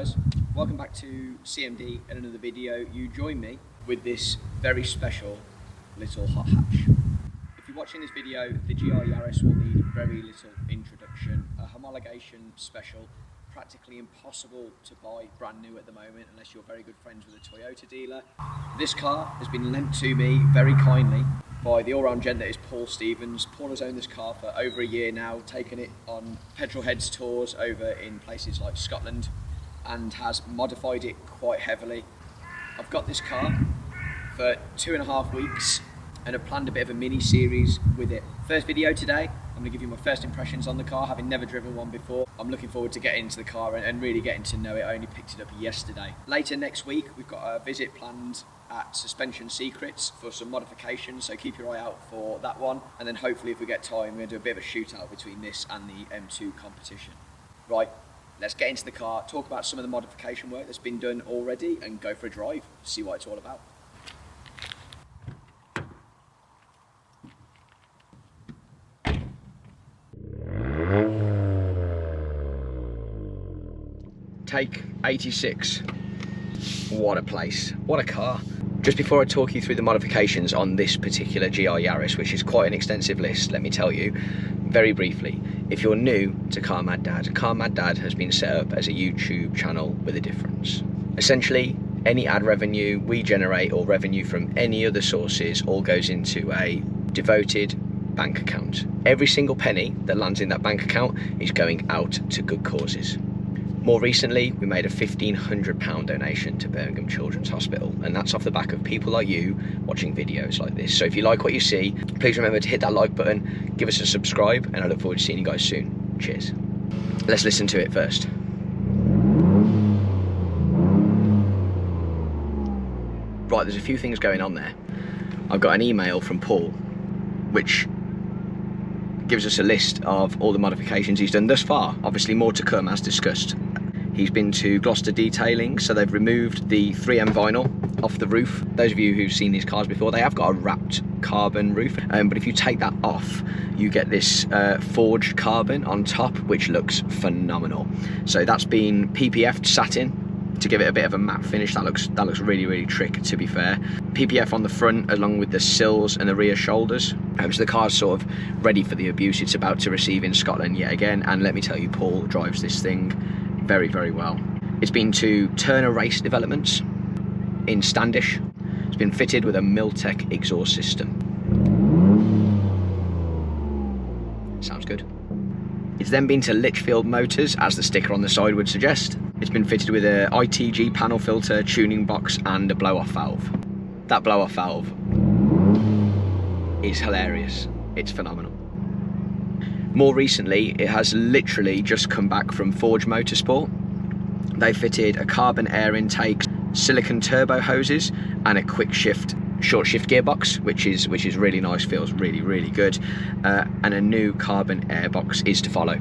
guys, welcome back to CMD and another video. You join me with this very special little hot hatch. If you're watching this video, the GR Yaris will need very little introduction. A homologation special, practically impossible to buy brand new at the moment unless you're very good friends with a Toyota dealer. This car has been lent to me very kindly by the all-round gent that is Paul Stevens. Paul has owned this car for over a year now, taken it on petrol heads tours over in places like Scotland and has modified it quite heavily. I've got this car for 2.5 weeks and have planned a bit of a mini series with it. First video today, I'm going to give you my first impressions on the car, having never driven one before. I'm looking forward to getting into the car and really getting to know it. I only picked it up yesterday. Later next week, we've got a visit planned at Suspension Secrets for some modifications, so keep your eye out for that one. And then hopefully if we get time, we're going to do a bit of a shootout between this and the M2 competition. Right, let's get into the car, talk about some of the modification work that's been done already and go for a drive, see what it's all about. Take 86. What a place, what a car. Just before I talk you through the modifications on this particular GR Yaris, which is quite an extensive list, let me tell you very briefly, if you're new to Car Mad Dad has been set up as a YouTube channel with a difference. Essentially, any ad revenue we generate or revenue from any other sources all goes into a devoted bank account. Every single penny that lands in that bank account is going out to good causes. More recently, we made a £1,500 donation to Birmingham Children's Hospital, and that's off the back of people like you watching videos like this. So if you like what you see, please remember to hit that like button, give us a subscribe, and I look forward to seeing you guys soon. Cheers. Let's listen to it first. Right, there's a few things going on there. I've got an email from Paul, which gives us a list of all the modifications he's done thus far. Obviously more to come as discussed. He's been to Gloucester Detailing, so they've removed the 3M vinyl off the roof. Those of you who've seen these cars before, they have got a wrapped carbon roof, but if you take that off, you get this forged carbon on top, which looks phenomenal. So that's been PPF'd satin to give it a bit of a matte finish. That looks really trick, to be fair. PPF on the front along with the sills and the rear shoulders. So the car's sort of ready for the abuse it's about to receive in Scotland yet again, and let me tell you, Paul drives this thing very well. It's been to Turner Race Developments in Standish. It's been fitted with a Miltech exhaust system. Sounds good. It's then been to Litchfield Motors, as the sticker on the side would suggest. It's been fitted with a ITG panel filter, tuning box and a blow-off valve. That blow-off valve is hilarious. It's phenomenal. More recently, it has literally just come back from Forge Motorsport. They fitted a carbon air intake, silicon turbo hoses and a quick shift short shift gearbox, which is really nice, feels really good, and a new carbon airbox is to follow.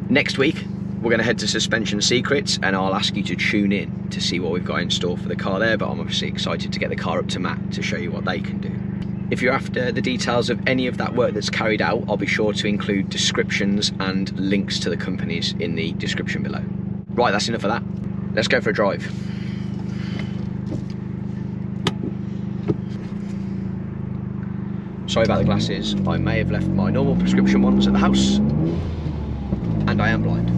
Next week we're going to head to Suspension Secrets and I'll ask you to tune in to see what we've got in store for the car there, but I'm obviously excited to get the car up to Matt to show you what they can do. If you're after the details of any of that work that's carried out, I'll be sure to include descriptions and links to the companies in the description below. Right, that's enough of that. Let's go for a drive. Sorry about the glasses, I may have left my normal prescription ones at the house, and I am blind.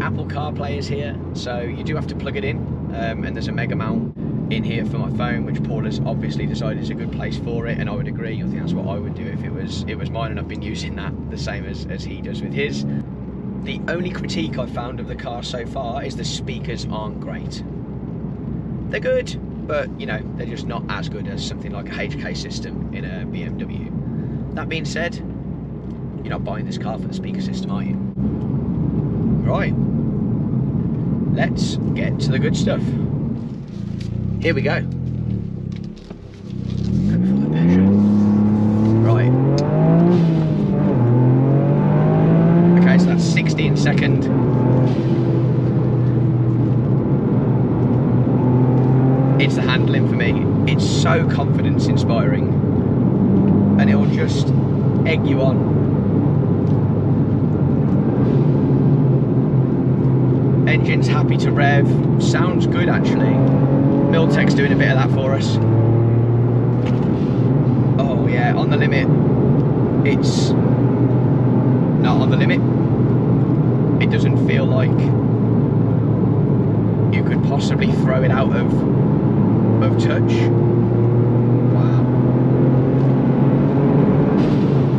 Apple CarPlay is here, so you do have to plug it in, and there's a mega mount in here for my phone, which Paul has obviously decided is a good place for it, and I would agree. I think that's what I would do if it was mine, and I've been using that the same as he does with his. The only critique I've found of the car so far is the speakers aren't great. They're good, but you know, they're just not as good as something like a HK system in a BMW. That being said, you're not buying this car for the speaker system, are you? Right, let's get to the good stuff. Here we go. Right. handling for me, it's so confidence inspiring, and it'll just egg you on. Engine's happy to rev, sounds good actually. Miltech's doing a bit of that for us. Oh yeah, on the limit, it's not on the limit. It doesn't feel like you could possibly throw it out of touch. Wow.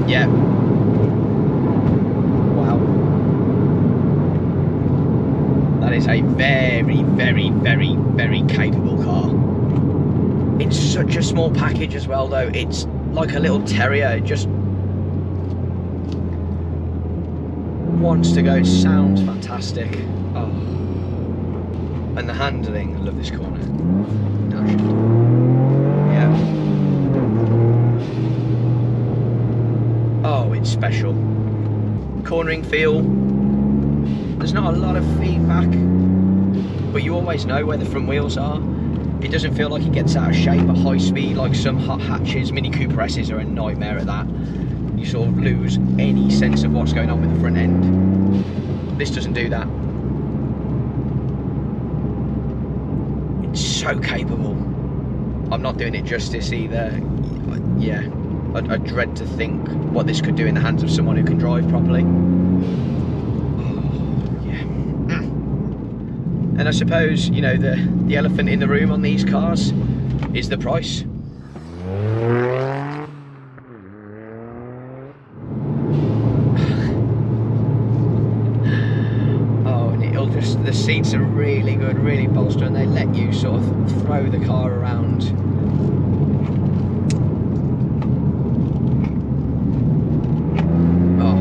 Yeah. Wow. That is a very, very, very, very capable car. It's such a small package as well though. It's like a little terrier. It just wants to go. It sounds fantastic. Oh. And the handling, I love this corner. Downshift. Yeah. Oh, it's special. Cornering feel. There's not a lot of feedback, but you always know where the front wheels are. It doesn't feel like it gets out of shape at high speed like some hot hatches. Mini Cooper S's are a nightmare at that. You sort of lose any sense of what's going on with the front end. This doesn't do that. It's so capable. I'm not doing it justice either. Yeah, I dread to think what this could do in the hands of someone who can drive properly. And I suppose, you know, the elephant in the room on these cars is the price. Oh, and it'll just, the seats are really good, really bolster, and they let you sort of throw the car around. Oh,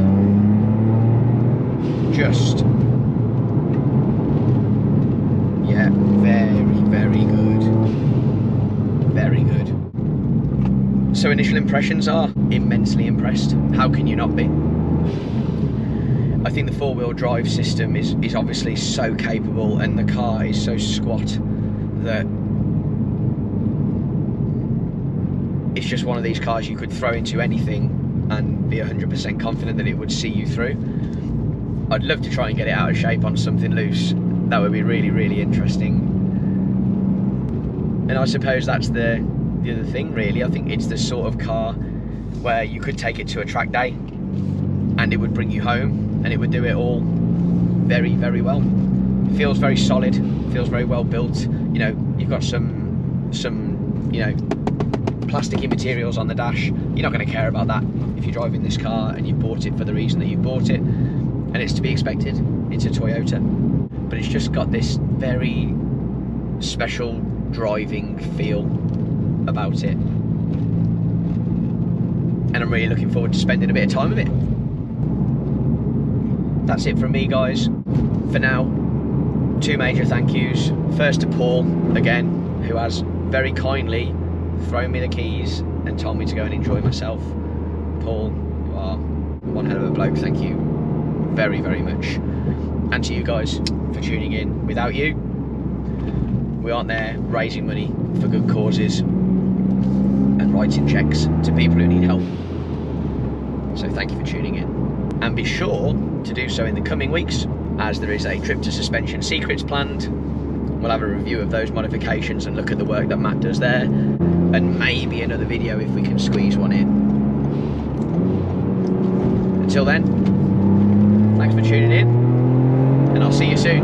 just... yeah, very, very good. Very good. So initial impressions are immensely impressed. How can you not be? I think the four-wheel drive system is obviously so capable, and the car is so squat that it's just one of these cars you could throw into anything and be 100% confident that it would see you through. I'd love to try and get it out of shape on something loose. That would be really, really interesting. And I suppose that's the other thing, really. I think it's the sort of car where you could take it to a track day and it would bring you home and it would do it all very, very well. It feels very solid, feels very well built. You know, you've got some you know, plasticky materials on the dash. You're not going to care about that if you're driving this car and you bought it for the reason that you bought it, and it's to be expected. It's a Toyota. But it's just got this very special driving feel about it, and I'm really looking forward to spending a bit of time with it. That's it from me, guys, for now. Two major thank yous. First to Paul, again, who has very kindly thrown me the keys and told me to go and enjoy myself. Paul, you are one hell of a bloke. Thank you very, very much. And to you guys for tuning in. Without you, we aren't there raising money for good causes and writing checks to people who need help. So thank you for tuning in. And be sure to do so in the coming weeks, as there is a trip to Suspension Secrets planned. We'll have a review of those modifications and look at the work that Matt does there, and maybe another video if we can squeeze one in. Until then, thanks for tuning in, and I'll see you soon.